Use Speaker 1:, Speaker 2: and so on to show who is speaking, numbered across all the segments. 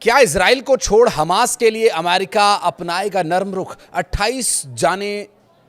Speaker 1: क्या इजराइल को छोड़ हमास के लिए अमेरिका अपनाएगा नरम रुख? 28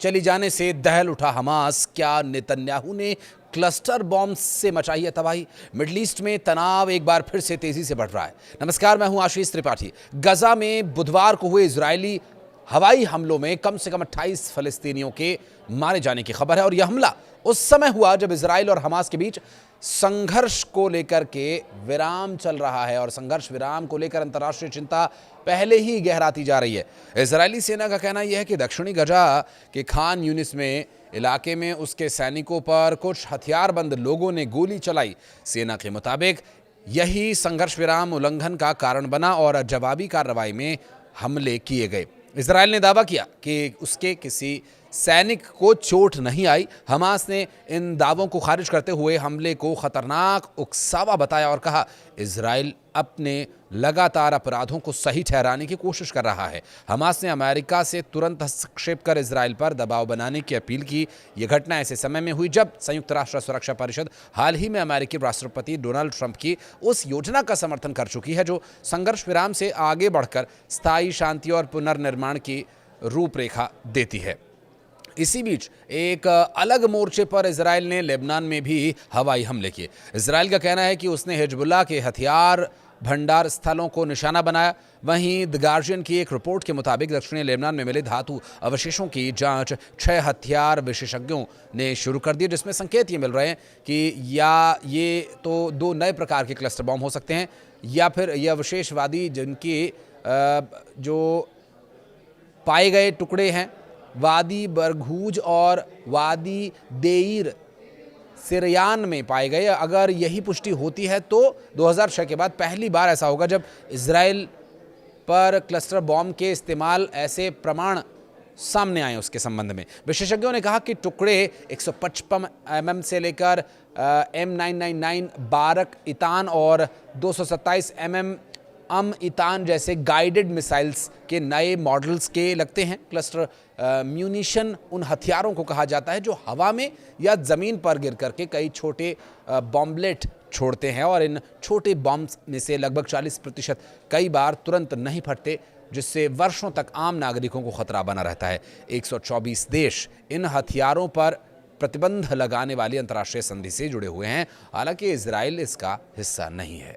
Speaker 1: चली जाने से दहल उठा हमास। क्या नेतन्याहू ने क्लस्टर बॉम्ब से मचाई है तबाही? मिडल ईस्ट में तनाव एक बार फिर से तेजी से बढ़ रहा है। नमस्कार, मैं हूं आशीष त्रिपाठी। गजा में बुधवार को हुए इजरायली हवाई हमलों में कम से कम 28 फलस्तीनियों के मारे जाने की खबर है और यह हमला उस समय हुआ जब इजराइल और हमास के बीच संघर्ष को लेकर के विराम चल रहा है और संघर्ष विराम को लेकर अंतर्राष्ट्रीय चिंता पहले ही गहराती जा रही है। इजरायली सेना का कहना यह है कि दक्षिणी गजा के खान यूनिस में इलाके में उसके सैनिकों पर कुछ हथियारबंद लोगों ने गोली चलाई। सेना के मुताबिक यही संघर्ष विराम उल्लंघन का कारण बना और जवाबी कार्रवाई में हमले किए गए। इजराइल ने दावा किया कि उसके किसी सैनिक को चोट नहीं आई। हमास ने इन दावों को खारिज करते हुए हमले को खतरनाक उकसावा बताया और कहा, इजराइल अपने लगातार अपराधों को सही ठहराने की कोशिश कर रहा है। हमास ने अमेरिका से तुरंत हस्तक्षेप कर इजराइल पर दबाव बनाने की अपील की। यह घटना ऐसे समय में हुई जब संयुक्त राष्ट्र सुरक्षा परिषद हाल ही में अमेरिकी राष्ट्रपति डोनाल्ड ट्रंप की उस योजना का समर्थन कर चुकी है जो संघर्ष विराम से आगे बढ़कर स्थायी शांति और पुनर्निर्माण की रूपरेखा देती है। इसी बीच एक अलग मोर्चे पर इजराइल ने लेबनान में भी हवाई हमले किए। इजराइल का कहना है कि उसने हिजबुल्लाह के हथियार भंडार स्थलों को निशाना बनाया। वहीं द गार्जियन की एक रिपोर्ट के मुताबिक दक्षिणी लेबनान में मिले धातु अवशेषों की जांच 6 हथियार विशेषज्ञों ने शुरू कर दी, जिसमें संकेत ये मिल रहे हैं कि या ये तो 2 नए प्रकार के क्लस्टर बॉम्ब हो सकते हैं या फिर ये अवशेषवादी जिनकी जो पाए गए टुकड़े हैं वादी बरगूज और वादी देईर सिरयान में पाए गए। अगर यही पुष्टि होती है तो 2006 के बाद पहली बार ऐसा होगा जब इजराइल पर क्लस्टर बॉम्ब के इस्तेमाल ऐसे प्रमाण सामने आए उसके संबंध में। विशेषज्ञों ने कहा कि टुकड़े 155 mm से लेकर M999 बारक इतान और 227 mm इतान जैसे गाइडेड मिसाइल्स के नए मॉडल्स के लगते हैं। क्लस्टर म्यूनिशन उन हथियारों को कहा जाता है जो हवा में या ज़मीन पर गिर करके कई छोटे बॉम्बलेट छोड़ते हैं और इन छोटे बॉम्ब्स में से लगभग 40% कई बार तुरंत नहीं फटते, जिससे वर्षों तक आम नागरिकों को खतरा बना रहता है। 124 देश इन हथियारों पर प्रतिबंध लगाने वाली अंतर्राष्ट्रीय संधि से जुड़े हुए हैं, हालांकि इजराइल इसका हिस्सा नहीं है।